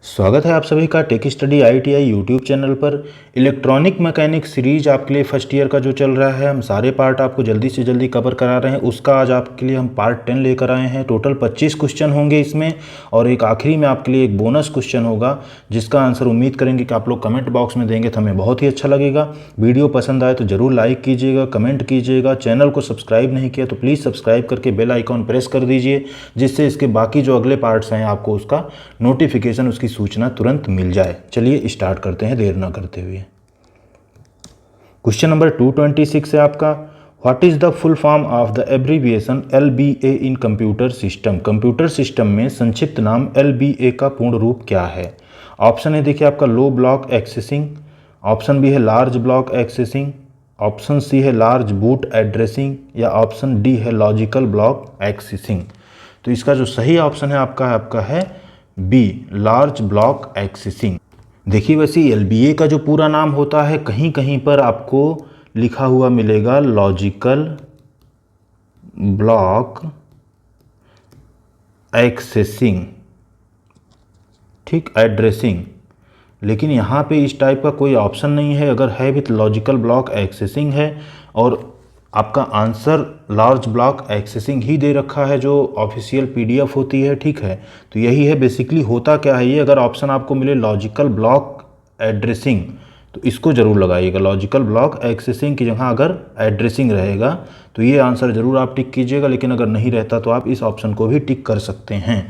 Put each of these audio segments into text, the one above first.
स्वागत है आप सभी का tech study ITI YouTube channel पर। इलेक्ट्रॉनिक मैकेनिक सीरीज आपके लिए फर्स्ट ईयर का जो चल रहा है, हम सारे पार्ट आपको जल्दी से जल्दी कवर करा रहे हैं। उसका आज आपके लिए हम पार्ट 10 लेकर आए हैं। टोटल 25 क्वेश्चन होंगे इसमें, और एक आखिरी में आपके लिए एक बोनस क्वेश्चन होगा जिसका आंसर उम्मीद करेंगे कि आप लोग कमेंट बॉक्स में देंगे तो हमें बहुत ही अच्छा लगेगा। वीडियो पसंद आए तो ज़रूर लाइक कीजिएगा, कमेंट कीजिएगा। चैनल को सब्सक्राइब नहीं किया तो प्लीज़ सब्सक्राइब करके बेल आइकॉन प्रेस कर दीजिए, जिससे इसके बाकी जो अगले पार्ट्स हैं आपको उसका नोटिफिकेशन, उसकी सूचना तुरंत मिल जाए। चलिए स्टार्ट करते हैं देर ना करते हुए। क्वेश्चन नंबर 226 है आपका, what is the full form of the abbreviation LBA in computer system. Computer system में संक्षिप्त नाम LBA का पूर्ण रूप क्या है। ऑप्शन है देखिए आपका low block accessing, option B है large block accessing, option C है लार्ज बूट एड्रेसिंग, या ऑप्शन डी है लॉजिकल ब्लॉक एक्सेसिंग। तो इसका जो सही ऑप्शन है आपका है बी, लार्ज ब्लॉक एक्सेसिंग। देखिए वैसे LBA का जो पूरा नाम होता है कहीं कहीं पर आपको लिखा हुआ मिलेगा लॉजिकल ब्लॉक एक्सेसिंग, ठीक, एड्रेसिंग, लेकिन यहाँ पे इस टाइप का कोई ऑप्शन नहीं है। अगर है भी तो लॉजिकल ब्लॉक एक्सेसिंग है, और आपका आंसर लार्ज ब्लॉक एक्सेसिंग ही दे रखा है जो ऑफिशियल PDF होती है, ठीक है। तो यही है बेसिकली। होता क्या है ये, अगर ऑप्शन आपको मिले लॉजिकल ब्लॉक एड्रेसिंग तो इसको ज़रूर लगाइएगा। लॉजिकल ब्लॉक एक्सेसिंग की जगह अगर एड्रेसिंग रहेगा तो ये आंसर ज़रूर आप टिक कीजिएगा, लेकिन अगर नहीं रहता तो आप इस ऑप्शन को भी टिक कर सकते हैं।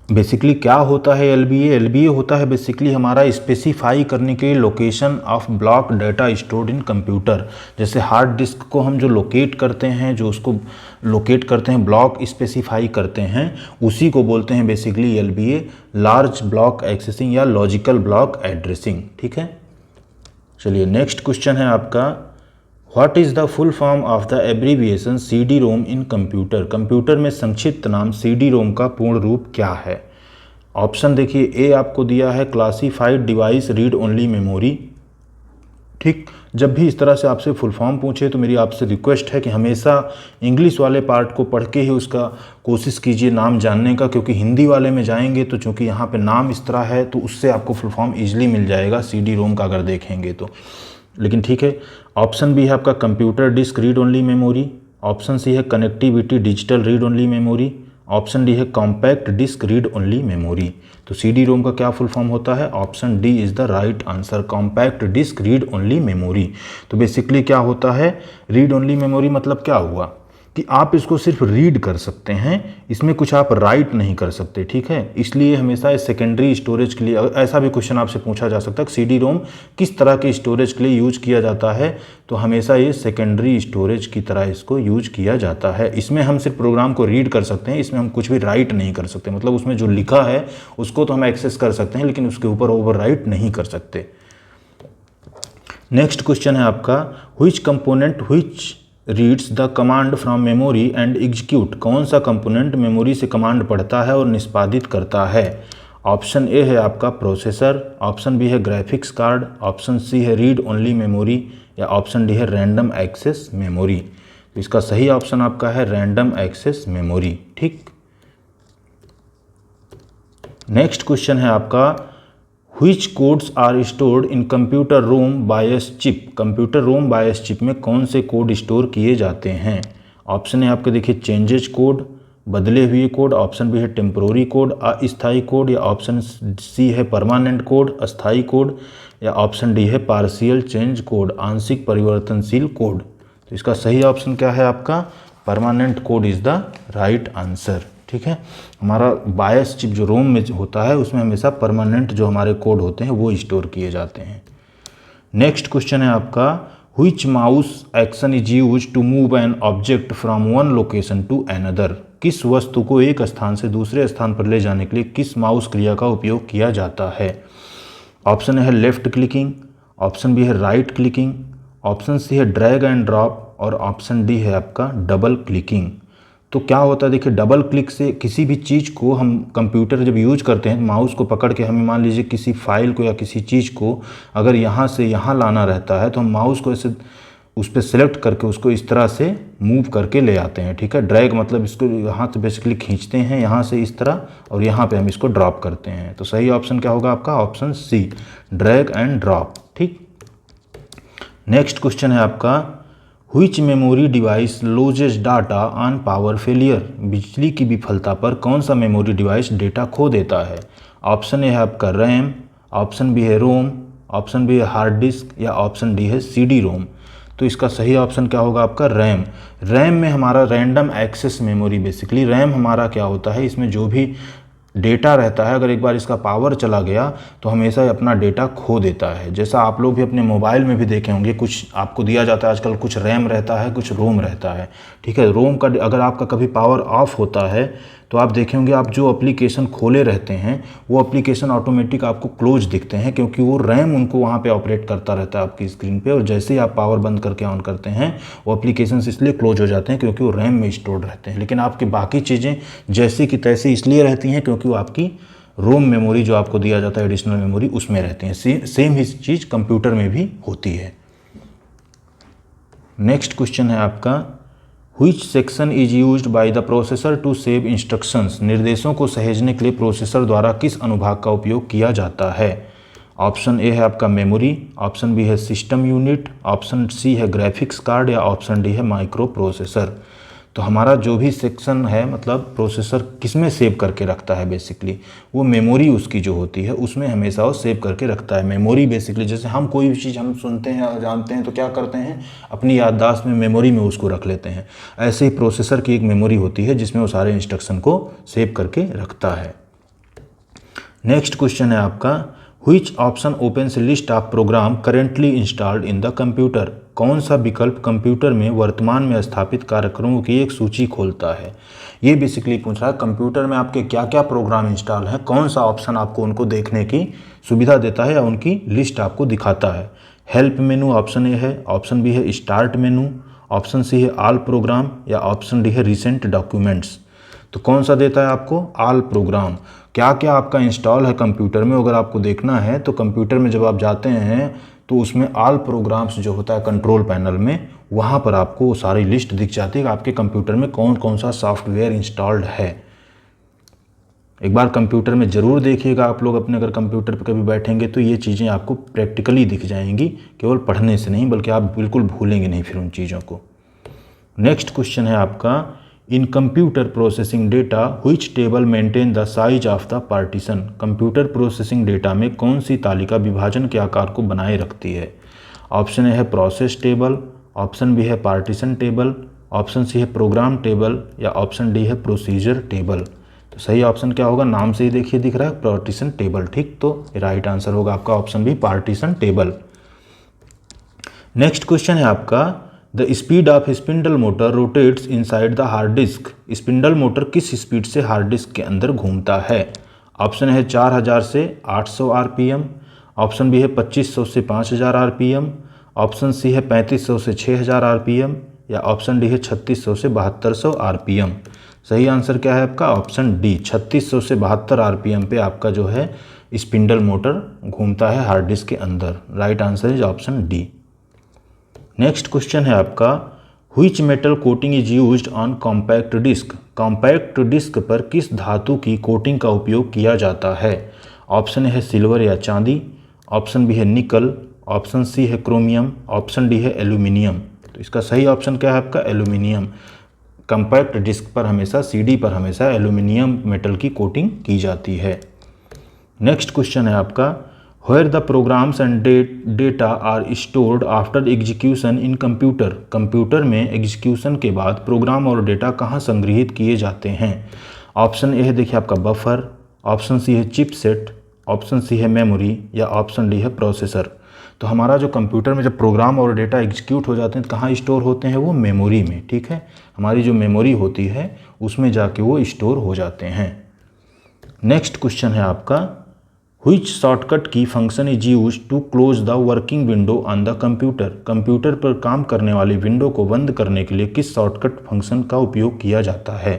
बेसिकली क्या होता है LBA होता है बेसिकली हमारा स्पेसिफाई करने के लिए location of block data stored in computer. जैसे हार्ड डिस्क को हम जो लोकेट करते हैं, जो उसको लोकेट करते हैं, ब्लॉक स्पेसिफाई करते हैं, उसी को बोलते हैं basically LBA, large block accessing या लॉजिकल ब्लॉक एड्रेसिंग, ठीक है। चलिए नेक्स्ट क्वेश्चन है आपका, what is the full form of the abbreviation CD-ROM in computer. Computer में संक्षिप्त नाम CD-ROM का पूर्ण रूप क्या है। ऑप्शन देखिए, ए आपको दिया है classified device read only memory, ठीक। जब भी इस तरह से आपसे फुल फॉर्म पूछे तो मेरी आपसे रिक्वेस्ट है कि हमेशा इंग्लिश वाले पार्ट को पढ़ के ही उसका कोशिश कीजिए नाम जानने का, क्योंकि हिंदी वाले में जाएंगे तो चूंकि यहाँ पे नाम इस तरह है तो उससे आपको फुल फॉर्म ईजिली मिल जाएगा CD-ROM का अगर देखेंगे तो। लेकिन ठीक है, ऑप्शन बी है आपका computer disk read only memory, option C है connectivity digital read only memory, option D है compact disc read only memory. तो CD-ROM का क्या फुल फॉर्म होता है, option D is the right answer, compact disc read only memory. तो basically क्या होता है, रीड ओनली मेमोरी मतलब क्या हुआ कि आप इसको सिर्फ रीड कर सकते हैं, इसमें कुछ आप राइट नहीं कर सकते, ठीक है। इसलिए हमेशा सेकेंडरी स्टोरेज के लिए, ऐसा भी क्वेश्चन आपसे पूछा जा सकता है CD-ROM किस तरह के स्टोरेज के लिए यूज किया जाता है, तो हमेशा ये सेकेंडरी स्टोरेज की तरह इसको यूज किया जाता है। इसमें हम सिर्फ प्रोग्राम को रीड कर सकते हैं, इसमें हम कुछ भी राइट नहीं कर सकते। मतलब उसमें जो लिखा है उसको तो हम एक्सेस कर सकते हैं, लेकिन उसके ऊपर ओवर राइट नहीं कर सकते। नेक्स्ट क्वेश्चन है आपका, which component which reads the command from memory and execute. कौन सा कंपोनेंट मेमोरी से कमांड पढ़ता है और निष्पादित करता है। ऑप्शन ए है आपका प्रोसेसर, ऑप्शन बी है ग्राफिक्स कार्ड, ऑप्शन सी है रीड ओनली मेमोरी, या ऑप्शन डी है रैंडम एक्सेस मेमोरी। तो इसका सही ऑप्शन आपका है रैंडम एक्सेस मेमोरी, ठीक। नेक्स्ट क्वेश्चन है आपका, which codes are stored in computer ROM BIOS chip. Computer ROM BIOS chip में कौन से कोड स्टोर किए जाते हैं। ऑप्शन है आपके देखिए चेंजेज कोड, बदले हुए कोड, ऑप्शन बी है टेम्पोररी कोड, अस्थायी कोड, या ऑप्शन सी है परमानेंट कोड, अस्थायी कोड, या ऑप्शन डी है पार्शियल चेंज कोड, आंशिक परिवर्तनशील कोड। तो इसका सही ऑप्शन क्या है आपका, permanent code is the right answer, ठीक है। हमारा बायस चिप जो रोम में होता है उसमें हमेशा परमानेंट जो हमारे कोड होते हैं वो स्टोर किए जाते हैं। नेक्स्ट क्वेश्चन है आपका, which mouse action is use to move an object from one location to another. किस वस्तु को एक स्थान से दूसरे स्थान पर ले जाने के लिए किस माउस क्रिया का उपयोग किया जाता है। ऑप्शन है लेफ्ट क्लिकिंग, ऑप्शन बी है राइट क्लिकिंग, ऑप्शन सी है ड्रैग एंड ड्रॉप, और ऑप्शन डी है आपका डबल क्लिकिंग। तो क्या होता है देखिए, डबल क्लिक से किसी भी चीज़ को हम कंप्यूटर जब यूज करते हैं, माउस को पकड़ के हमें मान लीजिए किसी फाइल को या किसी चीज़ को अगर यहाँ से यहाँ लाना रहता है तो हम माउस को ऐसे उस पर सेलेक्ट करके उसको इस तरह से मूव करके ले आते हैं, ठीक है। ड्रैग मतलब इसको यहाँ से बेसिकली खींचते हैं यहाँ से इस तरह, और यहाँ पे हम इसको ड्रॉप करते हैं। तो सही ऑप्शन क्या होगा आपका? Option C, drag and drop, ठीक। नेक्स्ट क्वेश्चन है आपका, which memory device loses data on power failure? बिजली की विफलता पर कौन सा मेमोरी डिवाइस डेटा खो देता है? ऑप्शन ए है आपका रैम, ऑप्शन बी है रोम, ऑप्शन बी है हार्ड डिस्क, या ऑप्शन डी है CD रोम। तो इसका सही ऑप्शन क्या होगा आपका? रैम। रैम में हमारा random access memory, basically RAM हमारा क्या होता है, इसमें जो भी डेटा रहता है, अगर एक बार इसका पावर चला गया तो हमेशा अपना डेटा खो देता है। जैसा आप लोग भी अपने मोबाइल में भी देखे होंगे, कुछ आपको दिया जाता है आजकल, कुछ रैम रहता है, कुछ रोम रहता है, ठीक है। रोम का अगर आपका कभी पावर ऑफ होता है तो आप देखे होंगे, आप जो एप्लीकेशन खोले रहते हैं वो एप्लीकेशन ऑटोमेटिक आपको क्लोज दिखते हैं, क्योंकि वो रैम उनको वहाँ पे ऑपरेट करता रहता है आपकी स्क्रीन पे, और जैसे ही आप पावर बंद करके ऑन करते हैं वो एप्लीकेशन इसलिए क्लोज हो जाते हैं क्योंकि वो रैम में स्टोर्ड रहते हैं। लेकिन आपकी बाकी चीज़ें जैसी की तैसी इसलिए रहती हैं क्योंकि वो आपकी रोम मेमोरी जो आपको दिया जाता है एडिशनल मेमोरी, उसमें रहती हैं। सेम ही चीज़ कंप्यूटर में भी होती है। नेक्स्ट क्वेश्चन है आपका, which section is used by the processor to save instructions? निर्देशों को सहेजने के लिए प्रोसेसर द्वारा किस अनुभाग का उपयोग किया जाता है? ऑप्शन ए है आपका मेमोरी, ऑप्शन बी है सिस्टम यूनिट, ऑप्शन सी है ग्राफिक्स कार्ड, या ऑप्शन डी है माइक्रो प्रोसेसर। तो हमारा जो भी सेक्शन है, मतलब प्रोसेसर किस में सेव करके रखता है, बेसिकली वो मेमोरी उसकी जो होती है उसमें हमेशा वो सेव करके रखता है। मेमोरी बेसिकली जैसे हम कोई भी चीज़ हम सुनते हैं और जानते हैं तो क्या करते हैं, अपनी याददाश्त में मेमोरी में उसको रख लेते हैं। ऐसे ही प्रोसेसर की एक मेमोरी होती है जिसमें वो सारे इंस्ट्रक्शन को सेव करके रखता है। नेक्स्ट क्वेश्चन है आपका, which option opens list of program currently installed in the computer? कौन सा विकल्प कंप्यूटर में वर्तमान में स्थापित कार्यक्रमों की एक सूची खोलता है? ये बेसिकली पूछ रहा है कंप्यूटर में आपके क्या क्या प्रोग्राम इंस्टॉल हैं, कौन सा ऑप्शन आपको उनको देखने की सुविधा देता है या उनकी लिस्ट आपको दिखाता है। हेल्प मेनू ऑप्शन ए है, ऑप्शन बी है स्टार्ट मेनू, ऑप्शन सी है ऑल प्रोग्राम, या ऑप्शन डी है रिसेंट डॉक्यूमेंट्स। तो कौन सा देता है आपको? All programme. क्या क्या आपका इंस्टॉल है कंप्यूटर में, अगर आपको देखना है तो कंप्यूटर में जब आप जाते हैं तो उसमें ऑल प्रोग्राम्स जो होता है कंट्रोल पैनल में, वहाँ पर आपको वो सारी लिस्ट दिख जाती है कि आपके कंप्यूटर में कौन कौन सा सॉफ्टवेयर इंस्टॉल्ड है। एक बार कंप्यूटर में ज़रूर देखिएगा आप लोग अपने, अगर कंप्यूटर पर कभी बैठेंगे तो ये चीज़ें आपको प्रैक्टिकली दिख जाएंगी, केवल पढ़ने से नहीं, बल्कि आप बिल्कुल भूलेंगे नहीं फिर उन चीज़ों को। नेक्स्ट क्वेश्चन है आपका, इन computer processing data which table maintain the size of the partition? Computer processing data में कौन सी तालिका विभाजन के आकार को बनाए रखती है? ऑप्शन ए है प्रोसेस टेबल, ऑप्शन बी है पार्टीशन टेबल, ऑप्शन सी है प्रोग्राम टेबल, या ऑप्शन डी है प्रोसीजर टेबल। तो सही ऑप्शन क्या होगा? नाम से ही देखिए दिख रहा है पार्टीशन टेबल, ठीक। तो राइट आंसर होगा आपका option B, partition table. Next question है आपका, the speed of spindle motor rotates inside the hard disk? Spindle motor किस स्पीड से हार्ड डिस्क के अंदर घूमता है? ऑप्शन है 4000 से 800 RPM, ऑप्शन बी है 2500 से 5000 RPM, ऑप्शन सी है 3500 से 6000 RPM, या ऑप्शन डी है 3600 से 7200 RPM। सही आंसर क्या है आपका? ऑप्शन डी, 3600 से 72 RPM पे आपका जो है स्पिंडल मोटर घूमता है हार्ड डिस्क के अंदर। Right answer is option D. Next question है आपका, which metal coating is used on compact disc? Compact disc पर किस धातु की कोटिंग का उपयोग किया जाता है? ऑप्शन है सिल्वर या चांदी, ऑप्शन बी है निकल, ऑप्शन सी है क्रोमियम, ऑप्शन डी है एल्यूमिनियम। तो इसका सही ऑप्शन क्या है आपका? एल्यूमिनियम। कॉम्पैक्ट डिस्क पर हमेशा, CD पर हमेशा एल्यूमिनियम मेटल की कोटिंग की जाती है। नेक्स्ट क्वेश्चन है आपका, Where the programs and data are stored after execution in computer? Computer में एग्जीक्यूशन के बाद प्रोग्राम और डेटा कहाँ संग्रहित किए जाते हैं? ऑप्शन ए है देखिए आपका बफर, ऑप्शन सी है चिपसेट, ऑप्शन सी है मेमोरी, या ऑप्शन डी है प्रोसेसर। तो हमारा जो कंप्यूटर में जब प्रोग्राम और डेटा एग्जीक्यूट हो जाते हैं तो कहाँ स्टोर होते हैं? वो मेमोरी में, ठीक है। हमारी जो मेमोरी होती है उसमें जाके वो स्टोर हो जाते हैं। नेक्स्ट क्वेश्चन है आपका, which shortcut key function is use to close the working window on the computer? Computer पर काम करने वाली विंडो को बंद करने के लिए किस शॉर्टकट फंक्शन का उपयोग किया जाता है?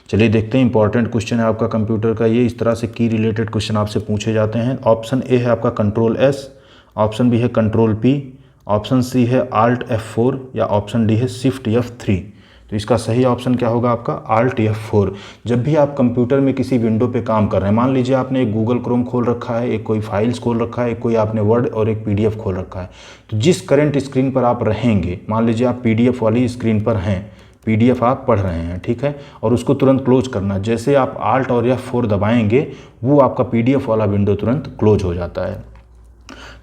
चलिए देखते हैं, इंपॉर्टेंट क्वेश्चन है आपका कंप्यूटर का ये। इस तरह से की रिलेटेड क्वेश्चन आपसे पूछे जाते हैं। ऑप्शन ए है आपका कंट्रोल S, ऑप्शन बी है कंट्रोल P, ऑप्शन सी है Alt F4 या ऑप्शन डी है Shift F3। तो इसका सही ऑप्शन क्या होगा आपका Alt F4। जब भी आप कंप्यूटर में किसी विंडो पे काम कर रहे हैं, मान लीजिए आपने एक गूगल क्रोम खोल रखा है, एक कोई फाइल्स खोल रखा है, एक कोई आपने वर्ड और एक PDF खोल रखा है, तो जिस करंट स्क्रीन पर आप रहेंगे, मान लीजिए आप PDF वाली स्क्रीन पर हैं, PDF आप पढ़ रहे हैं, ठीक है, और उसको तुरंत क्लोज करना, जैसे आप Alt और F4 दबाएंगे वो आपका PDF वाला विंडो तुरंत क्लोज हो जाता है।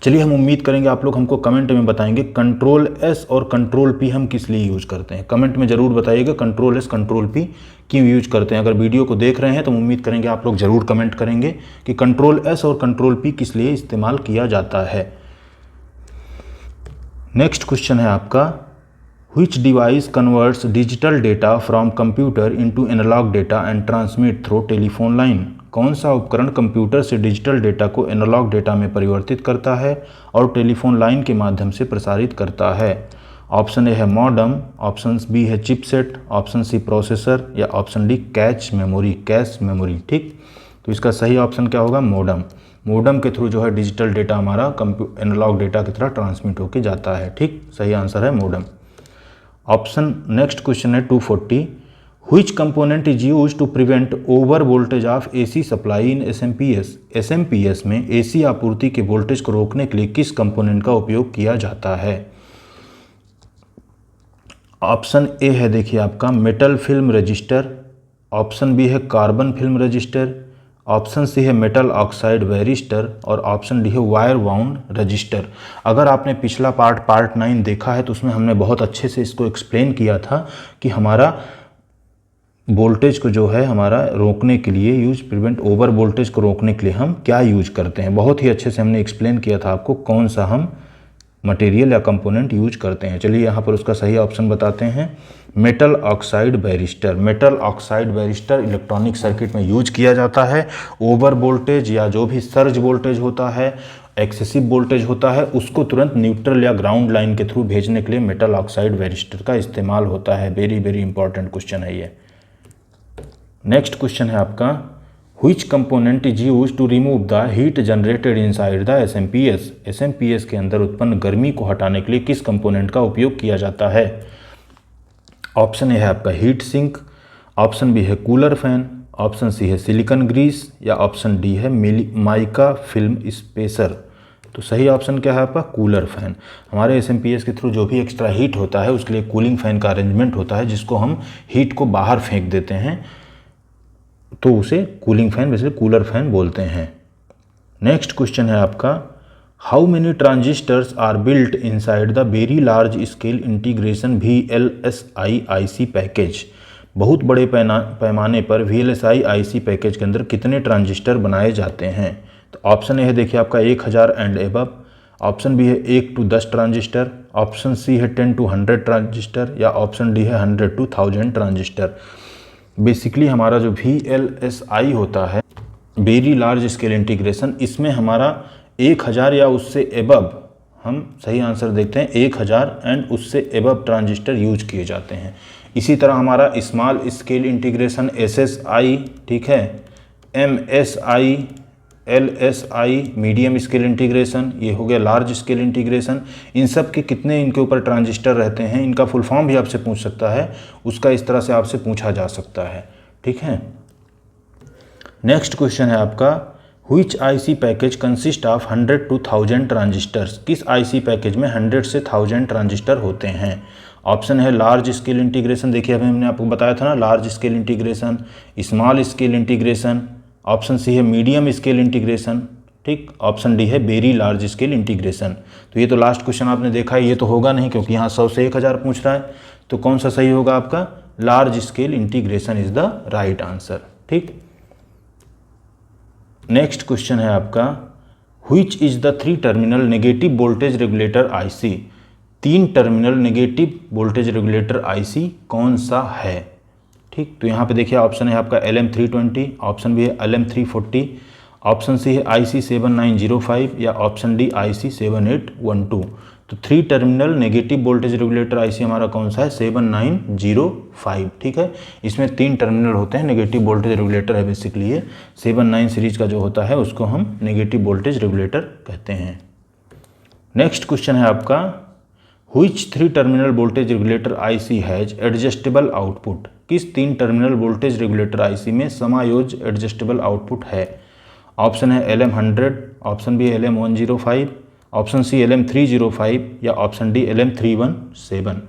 चलिए हम उम्मीद करेंगे आप लोग हमको कमेंट में बताएंगे Ctrl S और Ctrl P हम किस लिए यूज़ करते हैं। कमेंट में ज़रूर बताइएगा Ctrl S Ctrl P क्यों यूज करते हैं। अगर वीडियो को देख रहे हैं तो उम्मीद करेंगे आप लोग ज़रूर कमेंट करेंगे कि Ctrl S और Ctrl P किस लिए इस्तेमाल किया जाता है। नेक्स्ट क्वेश्चन है आपका, Which device converts digital data from computer into analog data and transmit through telephone line? कौन सा उपकरण कंप्यूटर से डिजिटल डेटा को एनालॉग डेटा में परिवर्तित करता है और टेलीफोन लाइन के माध्यम से प्रसारित करता है? ऑप्शन ए है मॉडम, ऑप्शन बी है चिपसेट, ऑप्शन सी प्रोसेसर या ऑप्शन डी कैश मेमोरी। ठीक, तो इसका सही ऑप्शन क्या होगा? मॉडम। मॉडम के थ्रू जो है डिजिटल डेटा हमारा एनालॉग डेटा की तरह ट्रांसमिट होकर जाता है। ठीक, सही आंसर है मॉडम। ऑप्शन नेक्स्ट क्वेश्चन है 240, Which component is used to prevent over voltage of AC supply in SMPS? SMPS में AC आपूर्ति के वोल्टेज को रोकने के लिए किस कंपोनेंट का उपयोग किया जाता है? ऑप्शन ए है देखिए आपका metal film resistor, option B है carbon film resistor, option C है मेटल ऑक्साइड वेरिस्टर और ऑप्शन डी है वायर वाउंड रजिस्टर। अगर आपने पिछला पार्ट 9 देखा है तो उसमें हमने बहुत अच्छे से इसको एक्सप्लेन किया था कि हमारा वोल्टेज को जो है हमारा रोकने के लिए प्रिवेंट ओवर वोल्टेज को रोकने के लिए हम क्या यूज करते हैं। बहुत ही अच्छे से हमने एक्सप्लेन किया था आपको कौन सा हम मटेरियल या कंपोनेंट यूज करते हैं। चलिए यहाँ पर उसका सही ऑप्शन बताते हैं, metal oxide barrister. Metal oxide barrister electronic circuit में यूज किया जाता है। ओवर वोल्टेज या जो भी सर्ज वोल्टेज होता है, एक्सेसिव वोल्टेज होता है, उसको तुरंत न्यूट्रल या ग्राउंड लाइन के थ्रू भेजने के लिए मेटल ऑक्साइड बैरिस्टर का इस्तेमाल होता है। वेरी वेरी इंपॉर्टेंट क्वेश्चन है ये। नेक्स्ट क्वेश्चन है आपका, Which component is used to remove the heat generated inside the SMPS? SMPS के अंदर उत्पन्न गर्मी को हटाने के लिए किस कंपोनेंट का उपयोग किया जाता है? ऑप्शन ए है आपका हीट सिंक, ऑप्शन बी है कूलर फैन, ऑप्शन सी है सिलिकॉन ग्रीस या ऑप्शन डी है माइका फिल्म स्पेसर। तो सही ऑप्शन क्या है आपका? Cooler fan. हमारे SMPS के थ्रू जो भी एक्स्ट्रा हीट होता है उसके लिए कूलिंग फैन का अरेंजमेंट होता है, जिसको हम हीट को बाहर फेंक देते हैं तो उसे कूलिंग फैन वैसे कूलर फैन बोलते हैं। नेक्स्ट क्वेश्चन है आपका, how many transistors are built inside the very large scale integration VLSI IC पैकेज? बहुत बड़े पैमाने पर VLSI IC पैकेज के अंदर कितने ट्रांजिस्टर बनाए जाते हैं? तो ऑप्शन ए है देखिए आपका 1000 एंड एबव, ऑप्शन बी है 1 to 10 ट्रांजिस्टर, ऑप्शन सी है 10 to 100 ट्रांजिस्टर या ऑप्शन डी है 100 to 1000 ट्रांजिस्टर। बेसिकली हमारा जो VLSI होता है वेरी लार्ज स्केल इंटीग्रेशन, इसमें हमारा 1000 या उससे एबव, हम सही आंसर देखते हैं 1000 एंड उससे एबव ट्रांजिस्टर यूज किए जाते हैं। इसी तरह हमारा स्मॉल स्केल इंटीग्रेशन SSI, ठीक है, MSI, LSI medium scale integration, ये हो गया लार्ज स्केल इंटीग्रेशन। इन सब के कितने इनके ऊपर ट्रांजिस्टर रहते हैं, इनका फुल फॉर्म भी आपसे पूछ सकता है, उसका इस तरह से आपसे पूछा जा सकता है। ठीक है, नेक्स्ट क्वेश्चन है आपका, Which IC package consist of 100 to 1000 transistors? किस IC पैकेज में 100 से 1000 ट्रांजिस्टर होते हैं? ऑप्शन है लार्ज स्केल इंटीग्रेशन, देखिए अभी हमने आपको बताया था ना, large scale integration, small scale integration, option C है मीडियम स्केल इंटीग्रेशन, ठीक, ऑप्शन डी है वेरी लार्ज स्केल इंटीग्रेशन। तो ये तो लास्ट क्वेश्चन आपने देखा है, ये तो होगा नहीं क्योंकि यहाँ 100 से 1000 पूछ रहा है, तो कौन सा सही होगा आपका? Large scale integration is the right answer. ठीक, नेक्स्ट क्वेश्चन है आपका, Which is the 3 terminal negative voltage regulator IC? 3 terminal negative voltage regulator IC कौन सा है? ठीक, तो यहाँ पे देखिए ऑप्शन है आपका LM320, ऑप्शन भी है LM340, ऑप्शन सी है IC7905 या ऑप्शन डी IC7812। तो 3 terminal negative voltage regulator IC हमारा कौन सा है? 7905। ठीक है, इसमें 3 टर्मिनल होते हैं, नेगेटिव वोल्टेज रेगुलेटर है बेसिकली ये। 79 सीरीज का जो होता है उसको हम नेगेटिव वोल्टेज रेगुलेटर कहते हैं। नेक्स्ट क्वेश्चन है आपका, which 3 terminal voltage regulator IC has adjustable output, किस 3 टर्मिनल वोल्टेज रेगुलेटर आईसी में समायोज्य एडजस्टेबल आउटपुट है। ऑप्शन है LM100, option B LM105, option C LM305 या ऑप्शन डी LM317।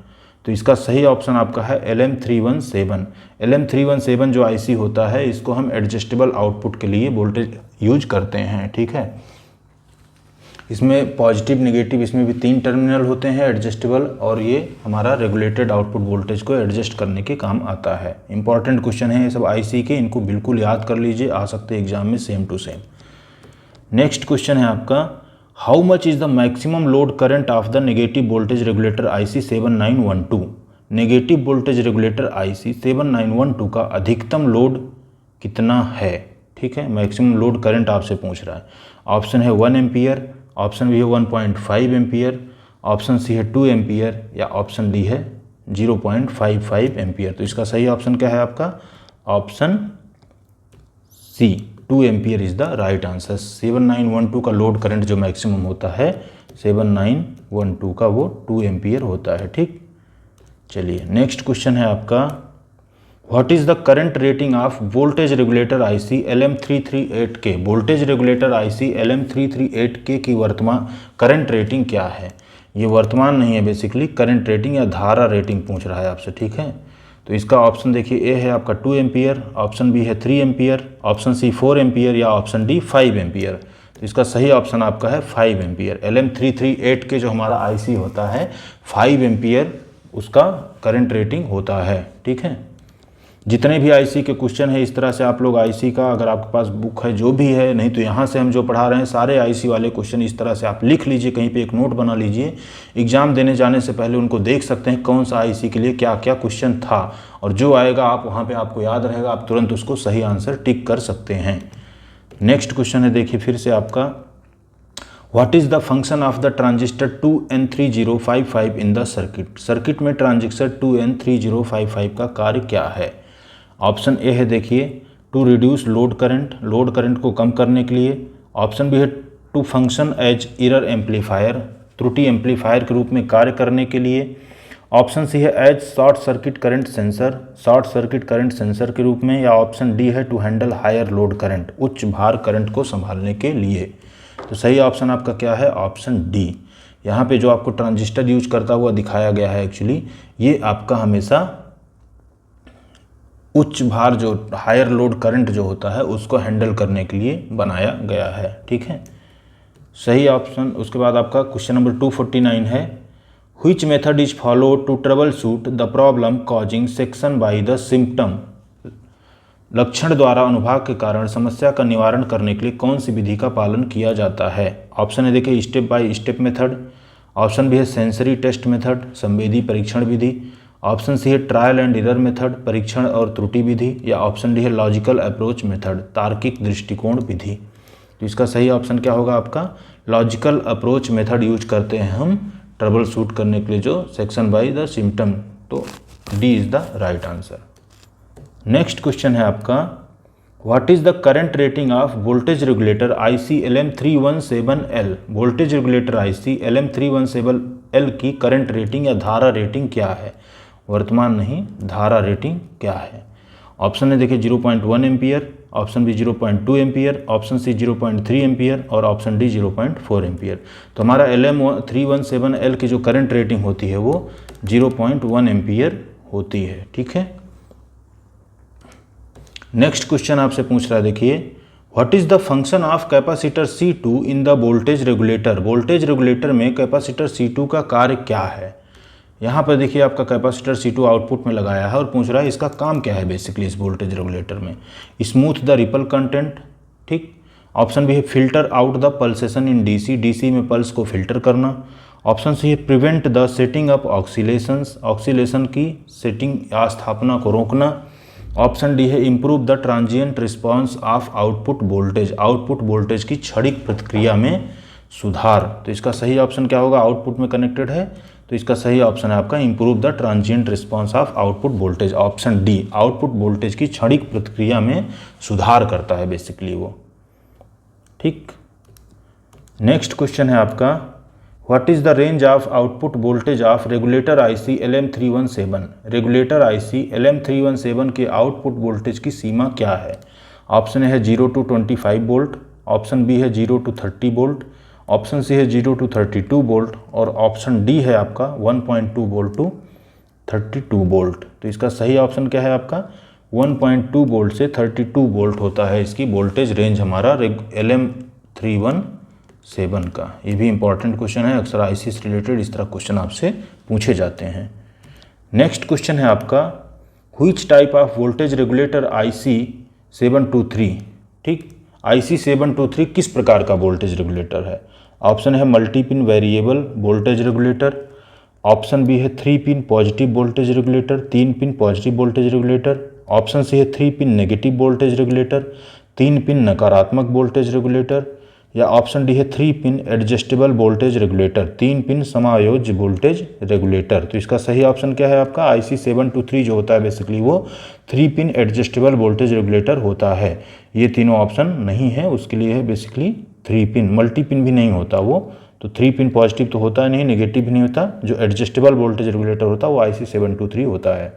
तो इसका सही ऑप्शन आपका है LM317। LM317 जो आईसी होता है इसको हम एडजस्टेबल आउटपुट के लिए वोल्टेज यूज करते हैं, ठीक है। इसमें पॉजिटिव नेगेटिव, इसमें भी 3 टर्मिनल होते हैं एडजस्टेबल, और ये हमारा रेगुलेटेड आउटपुट वोल्टेज को एडजस्ट करने के काम आता है। इंपॉर्टेंट क्वेश्चन है ये सब आईसी के, इनको बिल्कुल याद कर लीजिए, आ सकते हैं एग्जाम में same to same. Next question है आपका, how much is the maximum load current of the negative voltage regulator IC 7912। Negative voltage regulator IC 7912 का अधिकतम लोड कितना है, ठीक है। मैक्सिमम लोड करंट आपसे पूछ रहा है। ऑप्शन है 1 एम्पियर, ऑप्शन बी है 1.5 एम्पियर, ऑप्शन सी है 2 एम्पियर या ऑप्शन डी है 0.55 एम्पियर। तो इसका सही ऑप्शन क्या है आपका, option C 2 ampere is the right answer. 7912 का लोड करंट जो मैक्सिमम होता है 7912 का वो 2 एम्पियर होता है, ठीक। चलिए नेक्स्ट क्वेश्चन है आपका, what is the current rating of voltage regulator IC LM338 के। वोल्टेज रेगुलेटर आईसी LM338 के की वर्तमान करंट रेटिंग क्या है। ये वर्तमान नहीं है, बेसिकली करंट रेटिंग या धारा रेटिंग पूछ रहा है आपसे, ठीक है। तो इसका ऑप्शन देखिए, ए है आपका 2 एम्पियर, ऑप्शन बी है 3 एम्पियर, ऑप्शन सी 4 एम्पियर या ऑप्शन डी 5 एम्पियर। तो इसका सही ऑप्शन आपका है 5 एम्पियर। LM338 के जो हमारा आईसी होता है 5 एम्पियर उसका करंट रेटिंग होता है, ठीक है। जितने भी आईसी के क्वेश्चन है इस तरह से आप लोग आईसी का, अगर आपके पास बुक है जो भी है, नहीं तो यहाँ से हम जो पढ़ा रहे हैं सारे आईसी वाले क्वेश्चन इस तरह से आप लिख लीजिए, कहीं पे एक नोट बना लीजिए। एग्जाम देने जाने से पहले उनको देख सकते हैं कौन सा आईसी के लिए क्या क्या क्वेश्चन था, और जो आएगा आप वहाँ पे आपको याद रहेगा, आप तुरंत उसको सही आंसर टिक कर सकते हैं। नेक्स्ट क्वेश्चन है देखिए फिर से आपका, what is the function of the transistor 2N3055 in the circuit. Circuit में ट्रांजिस्टर 2N3055 का कार्य क्या है। ऑप्शन ए है देखिए to reduce load current, load current को कम करने के लिए। ऑप्शन बी है to function as error amplifier, त्रुटि एम्पलीफायर के रूप में कार्य करने के लिए। ऑप्शन सी है as short circuit current sensor, short circuit current sensor के रूप में। या ऑप्शन डी है to handle higher load current, उच्च भार करंट को संभालने के लिए। तो सही ऑप्शन आपका क्या है, ऑप्शन डी। यहाँ पे जो आपको ट्रांजिस्टर यूज करता हुआ दिखाया गया है एक्चुअली ये आपका हमेशा उच्च भार जो हायर लोड करंट जो होता है उसको हैंडल करने के लिए बनाया गया है, ठीक है। सही ऑप्शन। उसके बाद आपका क्वेश्चन नंबर 249 है, which method is follow to troubleshoot the problem causing section by the symptom. लक्षण द्वारा अनुभाग के कारण समस्या का निवारण करने के लिए कौन सी विधि का पालन किया जाता है। ऑप्शन है देखिए step by step method, option B है सेंसरी टेस्ट मेथड, संवेदी परीक्षण विधि, ऑप्शन सी है ट्रायल एंड एरर मेथड, परीक्षण और त्रुटि विधि, या ऑप्शन डी है लॉजिकल अप्रोच मेथड, तार्किक दृष्टिकोण विधि। तो इसका सही ऑप्शन क्या होगा आपका, लॉजिकल अप्रोच मेथड यूज करते हैं हम ट्रबल शूट करने के लिए जो सेक्शन बाय द सिम्पटम। तो D is the right answer. Next question है आपका, what is the current rating of voltage regulator IC LM317L। Voltage regulator IC LM317L की करंट रेटिंग या धारा रेटिंग क्या है। वर्तमान नहीं, धारा रेटिंग क्या है। ऑप्शन है देखिए 0.1 ampere, option B 0.2 ampere, option C 0.3 ampere और ऑप्शन डी 0.4 एम्पियर। तो हमारा LM317L की जो करंट रेटिंग होती है वो 0.1 एम्पियर होती है, ठीक है। नेक्स्ट क्वेश्चन आपसे पूछ रहा है देखिए, what is the function of capacitor C2 in the voltage regulator. Voltage regulator में कैपेसिटर C2 का कार्य क्या है। यहाँ पर देखिए आपका कैपेसिटर C2 आउटपुट में लगाया है और पूछ रहा है इसका काम क्या है बेसिकली इस वोल्टेज रेगुलेटर में। स्मूथ द रिपल कंटेंट, ठीक। ऑप्शन बी है filter out the pulsation in DC, DC में पल्स को फिल्टर करना। ऑप्शन सी है prevent the setting up oscillations, oscillation की सेटिंग या स्थापना को रोकना। ऑप्शन डी है improve the transient response of output voltage, output voltage की क्षणिक प्रतिक्रिया में सुधार। तो इसका सही ऑप्शन क्या होगा, आउटपुट में कनेक्टेड है तो इसका सही ऑप्शन है आपका improve the transient response of output voltage, option D. Output voltage की क्षणिक प्रतिक्रिया में सुधार करता है बेसिकली वो, ठीक। नेक्स्ट क्वेश्चन है आपका, what is the range of output voltage of regulator IC LM317? Regulator IC LM317 के आउटपुट वोल्टेज की सीमा क्या है? ऑप्शन है 0 to 25 वोल्ट, ऑप्शन बी है 0 to 30 वोल्ट, ऑप्शन सी है 0 to 32 वोल्ट और ऑप्शन डी है आपका 1.2 वोल्ट टू 32 वोल्ट। तो इसका सही ऑप्शन क्या है आपका 1.2 वोल्ट से 32 वोल्ट होता है इसकी वोल्टेज रेंज हमारा LM317 का। ये भी इंपॉर्टेंट क्वेश्चन है, अक्सर IC से रिलेटेड इस तरह क्वेश्चन आपसे पूछे जाते हैं। नेक्स्ट क्वेश्चन है आपका which type of voltage regulator IC723? ठीक, IC723 किस प्रकार का वोल्टेज रेगुलेटर है? ऑप्शन है multi pin variable voltage regulator, option B है 3 pin positive voltage regulator, 3 pin positive voltage regulator, option C है 3 pin negative voltage regulator, 3 pin नकारात्मक voltage regulator या ऑप्शन डी है 3 pin adjustable voltage regulator, 3 pin समायोज्य voltage regulator. तो इसका सही option क्या है आपका IC723 जो होता है बेसिकली वो 3 पिन एडजस्टेबल वोल्टेज रेगुलेटर होता है। ये तीनों ऑप्शन नहीं है, उसके लिए है बेसिकली 3 पिन, मल्टी पिन भी नहीं होता वो, तो 3 पिन पॉजिटिव तो होता नहीं, नेगेटिव भी नहीं होता, जो एडजस्टेबल वोल्टेज रेगुलेटर होता है वो IC723 होता है।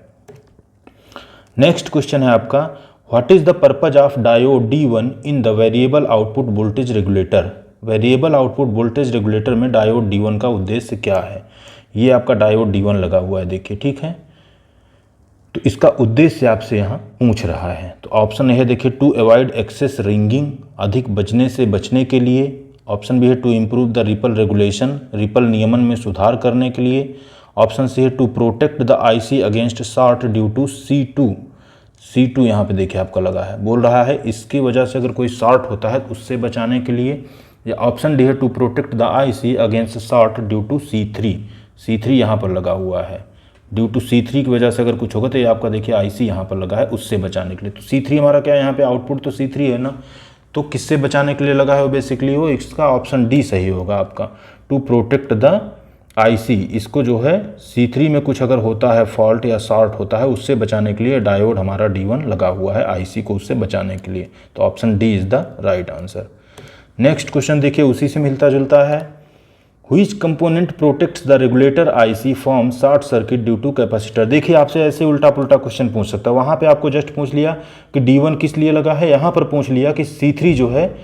नेक्स्ट क्वेश्चन है आपका what is the purpose of diode D1 in the variable output voltage regulator? Variable output voltage regulator में डायोड D1 का उद्देश्य क्या है? ये आपका डायोड D1 लगा हुआ है, देखिए, ठीक है। तो इसका उद्देश्य आपसे यहाँ पूछ रहा है, तो ऑप्शन है देखिए टू अवॉइड एक्सेस रिंगिंग, अधिक बजने से बचने के लिए, ऑप्शन बी है to improve the ripple regulation, ripple नियमन में सुधार करने के लिए, ऑप्शन सी है to protect the IC against short due to C2 यहाँ पे देखिए आपका लगा है, बोल रहा है इसकी वजह से अगर कोई शॉर्ट होता है तो उससे बचाने के लिए, या ऑप्शन डी है to protect the IC against short due to C3 यहाँ पर लगा हुआ है, ड्यू टू C3 की वजह से अगर कुछ होगा तो ये आपका देखिए IC यहाँ पर लगा है उससे बचाने के लिए। तो C3 हमारा क्या है यहाँ पे आउटपुट तो C3 है ना, तो किससे बचाने के लिए लगा है वो बेसिकली वो इसका ऑप्शन डी सही होगा आपका, टू प्रोटेक्ट द IC। इसको जो है C3 में कुछ अगर होता है फॉल्ट या शॉर्ट होता है उससे बचाने के लिए डायोड हमारा D1 लगा हुआ है IC को उससे बचाने के लिए, तो option D is the right answer. Next question देखिए उसी से मिलता जुलता है which component protects the regulator IC from short circuit due to capacitor? देखिए आपसे ऐसे उल्टा पुल्टा क्वेश्चन पूछ सकता है, वहाँ पे आपको जस्ट पूछ लिया कि D1 किस लिए लगा है, यहाँ पर पूछ लिया कि C3 जो है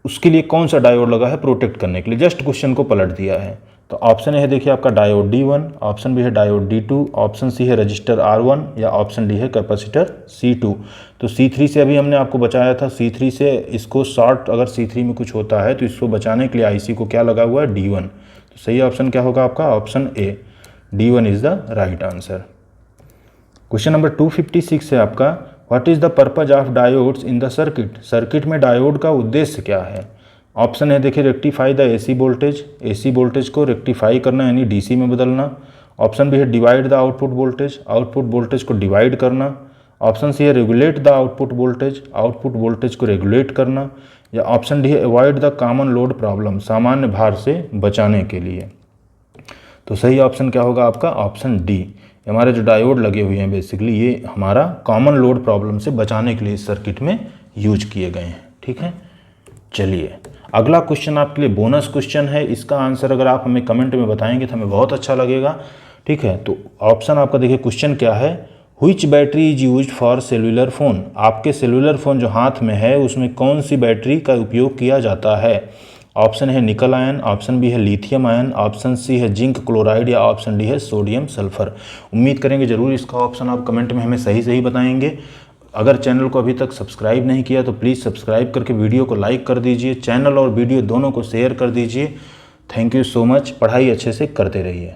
उसके लिए कौन सा डायोड लगा है प्रोटेक्ट करने के लिए, जस्ट क्वेश्चन को पलट दिया है। तो ऑप्शन है देखिए आपका डायोड D1, ऑप्शन बी है डायोड D2, ऑप्शन सी है रजिस्टर R1 या ऑप्शन डी है कैपेसिटर C2। तो C3 से अभी हमने आपको बचाया था, C3 से इसको शॉर्ट अगर C3 में कुछ होता है तो इसको बचाने के लिए IC को क्या लगा हुआ है D1। तो सही ऑप्शन क्या होगा आपका option A, D1 is the right answer. Question number 256 है आपका what is the purpose of diodes in the circuit? Circuit में डायोड का उद्देश्य क्या है? ऑप्शन है देखिए रेक्टिफाई द AC वोल्टेज को रेक्टिफाई करना यानी DC में बदलना, ऑप्शन बी है डिवाइड द आउटपुट वोल्टेज को डिवाइड करना, ऑप्शन सी है रेगुलेट द आउटपुट वोल्टेज को रेगुलेट करना, या ऑप्शन डी है avoid the common load problem, सामान्य भार से बचाने के लिए। तो सही ऑप्शन क्या होगा आपका ऑप्शन डी, हमारे जो डायोड लगे हुए हैं बेसिकली ये हमारा कॉमन लोड प्रॉब्लम से बचाने के लिए इस सर्किट में यूज किए गए हैं, ठीक है। चलिए अगला क्वेश्चन आपके लिए बोनस क्वेश्चन है, इसका आंसर अगर आप हमें कमेंट में बताएंगे तो हमें बहुत अच्छा लगेगा, ठीक है। तो ऑप्शन आपका देखिए क्वेश्चन क्या है which battery is used for cellular phone? आपके सेलुलर फ़ोन जो हाथ में है उसमें कौन सी बैटरी का उपयोग किया जाता है? ऑप्शन है निकल आयन, ऑप्शन बी है लिथियम आयन, ऑप्शन सी है जिंक क्लोराइड या ऑप्शन डी है सोडियम सल्फर। उम्मीद करेंगे जरूर इसका ऑप्शन आप कमेंट में हमें सही बताएंगे। अगर चैनल को अभी तक सब्सक्राइब नहीं किया तो प्लीज़ सब्सक्राइब करके वीडियो को लाइक कर दीजिए, चैनल और वीडियो दोनों को शेयर कर दीजिए। थैंक यू सो मच, पढ़ाई अच्छे से करते रहिए।